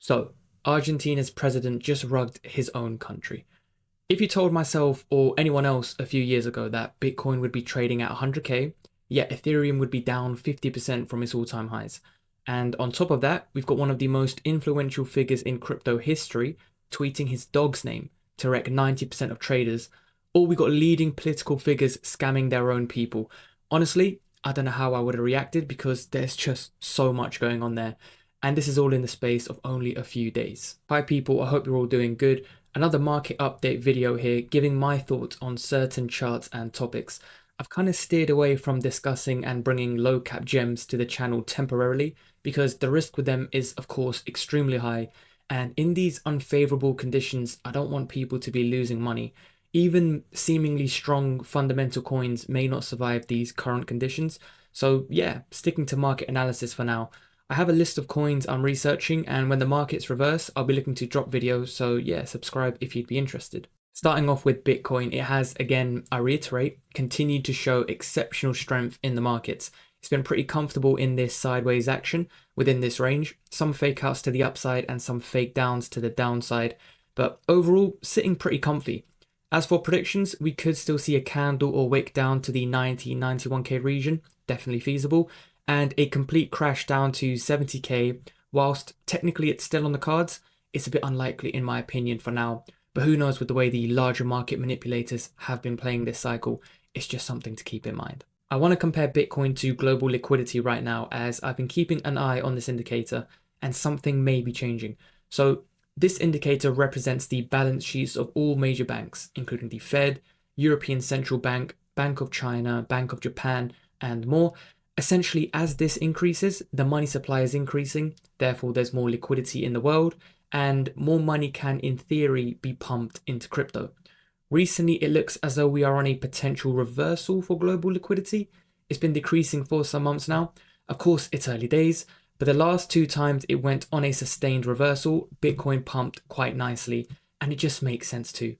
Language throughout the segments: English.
So, Argentina's president just rugged his own country. If you told myself or anyone else a few years ago that Bitcoin would be trading at 100k, yet Ethereum would be down 50% from its all-time highs. And on top of that, we've got one of the most influential figures in crypto history tweeting his dog's name to wreck 90% of traders, or we got leading political figures scamming their own people. Honestly, I don't know how I would have reacted because there's just so much going on there. And this is all in the space of only a few days. Hi people, I hope you're all doing good. Another market update video here, giving my thoughts on certain charts and topics. I've kind of steered away from discussing and bringing low cap gems to the channel temporarily because the risk with them is of course extremely high. And in these unfavorable conditions, I don't want people to be losing money. Even seemingly strong fundamental coins may not survive these current conditions. So yeah, sticking to market analysis for now. I have a list of coins I'm researching, and when the markets reverse, I'll be looking to drop videos, so yeah, subscribe if you'd be interested. Starting off with Bitcoin, it has, again, I reiterate, continued to show exceptional strength in the markets. It's been pretty comfortable in this sideways action within this range, some fake outs to the upside and some fake downs to the downside, but overall, sitting pretty comfy. As for predictions, we could still see a candle or wick down to the 90-91k region, definitely feasible, and a complete crash down to 70k. Whilst technically it's still on the cards, it's a bit unlikely in my opinion for now, but who knows with the way the larger market manipulators have been playing this cycle. It's just something to keep in mind. I want to compare Bitcoin to global liquidity right now, as I've been keeping an eye on this indicator and something may be changing. So this indicator represents the balance sheets of all major banks, including the Fed, European Central Bank, Bank of China, Bank of Japan, and more. Essentially, as this increases, the money supply is increasing, therefore there's more liquidity in the world, and more money can, in theory, be pumped into crypto. Recently, it looks as though we are on a potential reversal for global liquidity. It's been decreasing for some months now. Of course, it's early days, but the last two times it went on a sustained reversal, Bitcoin pumped quite nicely, and it just makes sense too.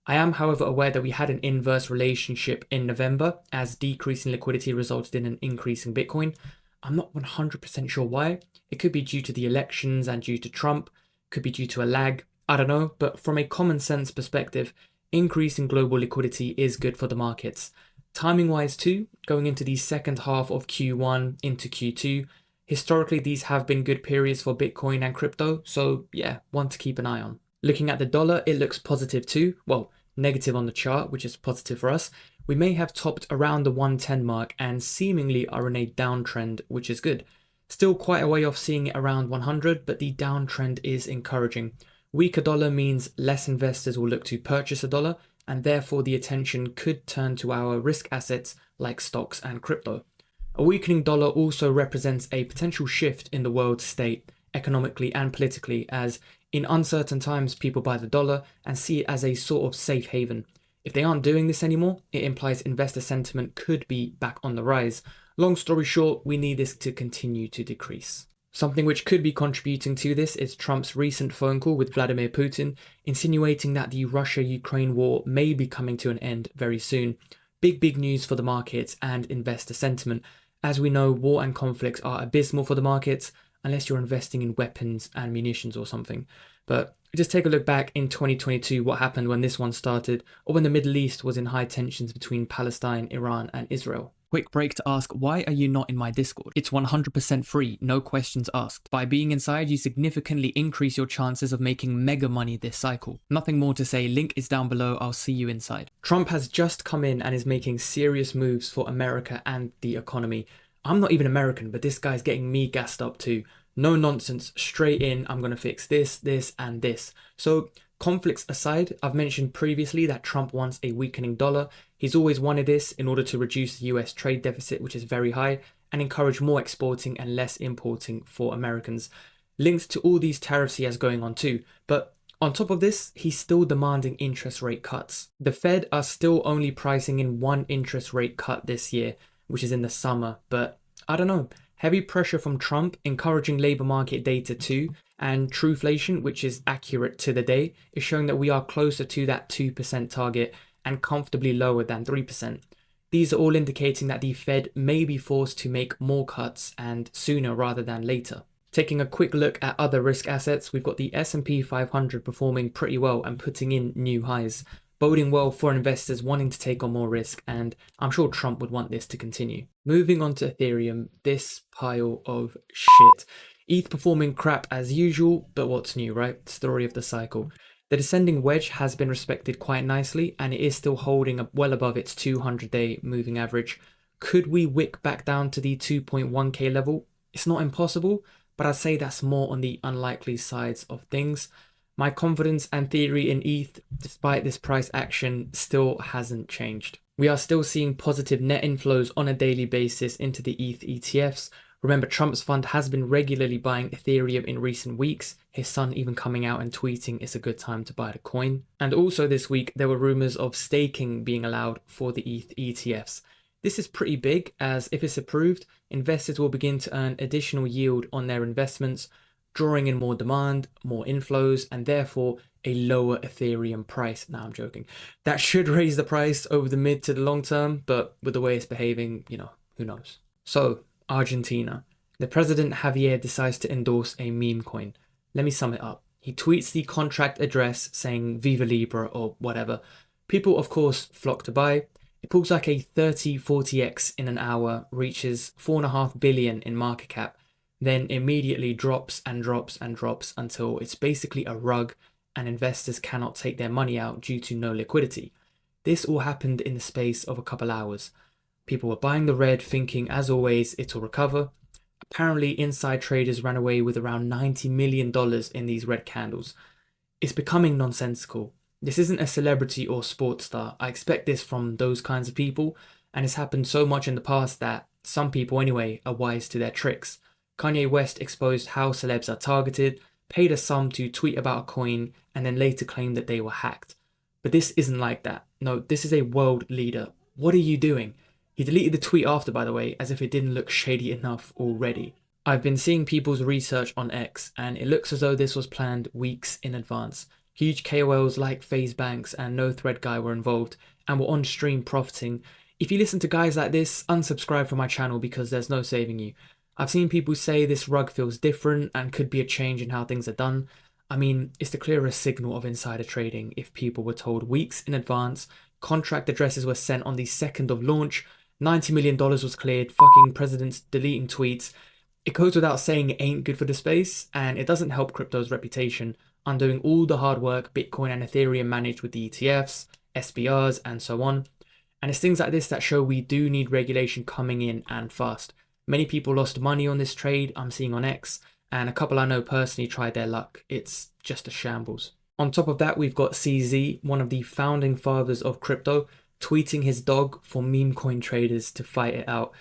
I am, however, aware that we had an inverse relationship in November as decreasing liquidity resulted in an increase in Bitcoin. I'm not 100% sure why. It could be due to the elections and due to Trump, could be due to a lag, I don't know, but from a common sense perspective, increasing global liquidity is good for the markets. Timing wise too, going into the second half of Q1 into Q2, historically these have been good periods for Bitcoin and crypto, so yeah, one to keep an eye on. Looking at the dollar, it looks positive too. Well, negative on the chart, which is positive for us. We may have topped around the 110 mark and seemingly are in a downtrend, which is good. Still quite a way off seeing it around 100, but the downtrend is encouraging. Weaker dollar means less investors will look to purchase a dollar, and therefore the attention could turn to our risk assets like stocks and crypto. A weakening dollar also represents a potential shift in the world state, economically and politically, as in uncertain times people buy the dollar and see it as a sort of safe haven. If they aren't doing this anymore, it implies investor sentiment could be back on the rise. Long story short, we need this to continue to decrease. Something which could be contributing to this is Trump's recent phone call with Vladimir Putin, insinuating that the Russia-Ukraine war may be coming to an end very soon. Big news for the markets and investor sentiment. As we know, war and conflicts are abysmal for the markets, unless you're investing in weapons and munitions or something. But just take a look back in 2022, what happened when this one started, or when the Middle East was in high tensions between Palestine, Iran, and Israel. Quick break to ask, why are you not in my Discord? It's 100% free, no questions asked. By being inside, you significantly increase your chances of making mega money this cycle. Nothing more to say, link is down below, I'll see you inside. Trump has just come in and is making serious moves for America and the economy. I'm not even American, but this guy's getting me gassed up too. No nonsense, straight in, I'm going to fix this, and this. So conflicts aside, I've mentioned previously that Trump wants a weakening dollar. He's always wanted this in order to reduce the US trade deficit, which is very high, and encourage more exporting and less importing for Americans. Linked to all these tariffs he has going on too. But on top of this, he's still demanding interest rate cuts. The Fed are still only pricing in one interest rate cut this year, which is in the summer, but I don't know. Heavy pressure from Trump, encouraging labour market data too, and Trueflation, which is accurate to the day, is showing that we are closer to that 2% target and comfortably lower than 3%. These are all indicating that the Fed may be forced to make more cuts and sooner rather than later. Taking a quick look at other risk assets, we've got the S&P 500 performing pretty well and putting in new highs, boding well for investors wanting to take on more risk, and I'm sure Trump would want this to continue. Moving on to Ethereum, this pile of shit. ETH performing crap as usual, but what's new, right? Story of the cycle. The descending wedge has been respected quite nicely, and it is still holding up well above its 200-day moving average. Could we wick back down to the 2.1k level? It's not impossible, but I'd say that's more on the unlikely sides of things. My confidence and theory in ETH, despite this price action, still hasn't changed. We are still seeing positive net inflows on a daily basis into the ETH ETFs. Remember, Trump's fund has been regularly buying Ethereum in recent weeks, his son even coming out and tweeting it's a good time to buy the coin. And also this week, there were rumors of staking being allowed for the ETH ETFs. This is pretty big, as if it's approved, investors will begin to earn additional yield on their investments, drawing in more demand, more inflows, and therefore a lower Ethereum price. Nah, I'm joking. That should raise the price over the mid to the long term, but with the way it's behaving, who knows. So, Argentina. The president Javier decides to endorse a meme coin. Let me sum it up. He tweets the contract address saying Viva Libra or whatever. People, of course, flock to buy. It pulls like a 30-40x in an hour, reaches 4.5 billion in market cap, then immediately drops and drops and drops until it's basically a rug and investors cannot take their money out due to no liquidity. This all happened in the space of a couple hours. People were buying the red thinking, as always, it'll recover. Apparently, inside traders ran away with around $90 million in these red candles. It's becoming nonsensical. This isn't a celebrity or sports star. I expect this from those kinds of people, and it's happened so much in the past that some people anyway are wise to their tricks. Kanye West exposed how celebs are targeted, paid a sum to tweet about a coin, and then later claimed that they were hacked. But this isn't like that. No, this is a world leader. What are you doing? He deleted the tweet after, by the way, as if it didn't look shady enough already. I've been seeing people's research on X, and it looks as though this was planned weeks in advance. Huge KOLs like FaZe Banks and No Thread Guy were involved and were on stream profiting. If you listen to guys like this, unsubscribe from my channel because there's no saving you. I've seen people say this rug feels different and could be a change in how things are done. I mean, it's the clearest signal of insider trading if people were told weeks in advance, contract addresses were sent on the 2nd of launch, $90 million was cleared, fucking presidents deleting tweets. It goes without saying it ain't good for the space, and it doesn't help crypto's reputation, undoing all the hard work Bitcoin and Ethereum managed with the ETFs, SBRs, and so on. And it's things like this that show we do need regulation coming in and fast. Many people lost money on this trade, I'm seeing on X, and a couple I know personally tried their luck. It's just a shambles. On top of that, we've got CZ, one of the founding fathers of crypto, tweeting his dog for meme coin traders to fight it out.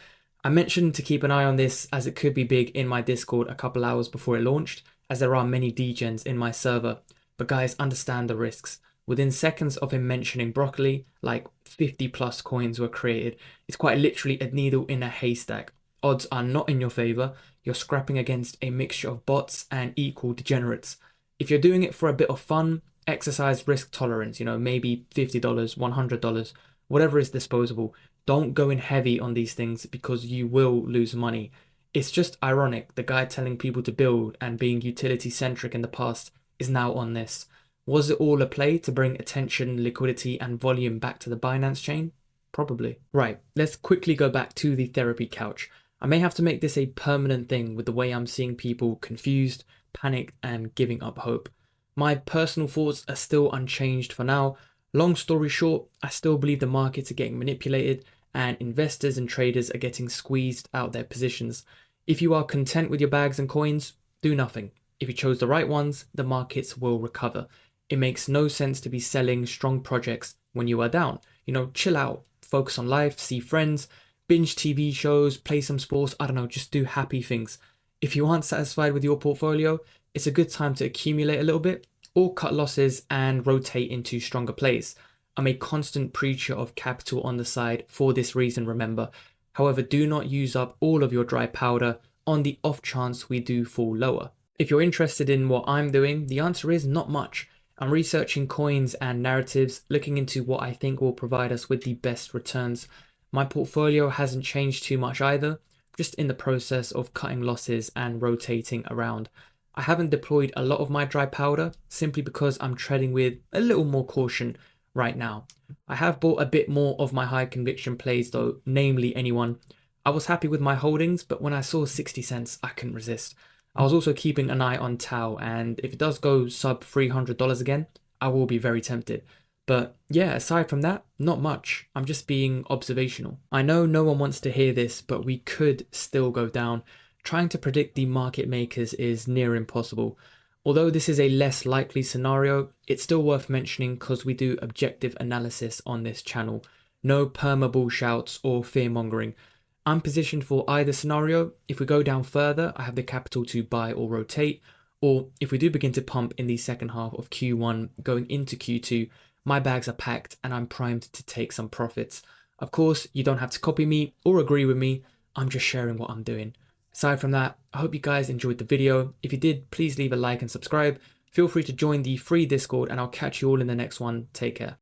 I mentioned to keep an eye on this as it could be big in my Discord a couple hours before it launched, as there are many degens in my server. But guys, understand the risks. Within seconds of him mentioning broccoli, like 50 plus coins were created. It's quite literally a needle in a haystack. Odds are not in your favor. You're scrapping against a mixture of bots and equal degenerates. If you're doing it for a bit of fun, exercise risk tolerance, maybe $50, $100, whatever is disposable. Don't go in heavy on these things because you will lose money. It's just ironic, the guy telling people to build and being utility centric in the past is now on this. Was it all a play to bring attention, liquidity, and volume back to the Binance chain? Probably. Right, let's quickly go back to the therapy couch. I may have to make this a permanent thing with the way I'm seeing people confused, panicked, and giving up hope. My personal thoughts are still unchanged for now. Long story short, I still believe the markets are getting manipulated and investors and traders are getting squeezed out their positions. If you are content with your bags and coins, do nothing. If you chose the right ones, the markets will recover. It makes no sense to be selling strong projects when you are down. Chill out, focus on life, see friends, binge TV shows, play some sports, just do happy things. If you aren't satisfied with your portfolio, it's a good time to accumulate a little bit or cut losses and rotate into stronger plays. I'm a constant preacher of capital on the side for this reason, remember. However, do not use up all of your dry powder on the off chance we do fall lower. If you're interested in what I'm doing, the answer is not much. I'm researching coins and narratives, looking into what I think will provide us with the best returns. My portfolio hasn't changed too much either. just in the process of cutting losses and rotating around. I haven't deployed a lot of my dry powder simply because I'm treading with a little more caution right now. I have bought a bit more of my high conviction plays though, namely anyone. I was happy with my holdings, but when I saw 60 cents, I couldn't resist. I was also keeping an eye on Tau, and if it does go sub $300 again, I will be very tempted. But yeah, aside from that, not much. I'm just being observational. I know no one wants to hear this, but we could still go down. Trying to predict the market makers is near impossible. Although this is a less likely scenario, it's still worth mentioning because we do objective analysis on this channel. No perma bull shouts or fear mongering. I'm positioned for either scenario. If we go down further, I have the capital to buy or rotate. Or if we do begin to pump in the second half of Q1 going into Q2, my bags are packed and I'm primed to take some profits. Of course, you don't have to copy me or agree with me. I'm just sharing what I'm doing. Aside from that, I hope you guys enjoyed the video. If you did, please leave a like and subscribe. Feel free to join the free Discord and I'll catch you all in the next one. Take care.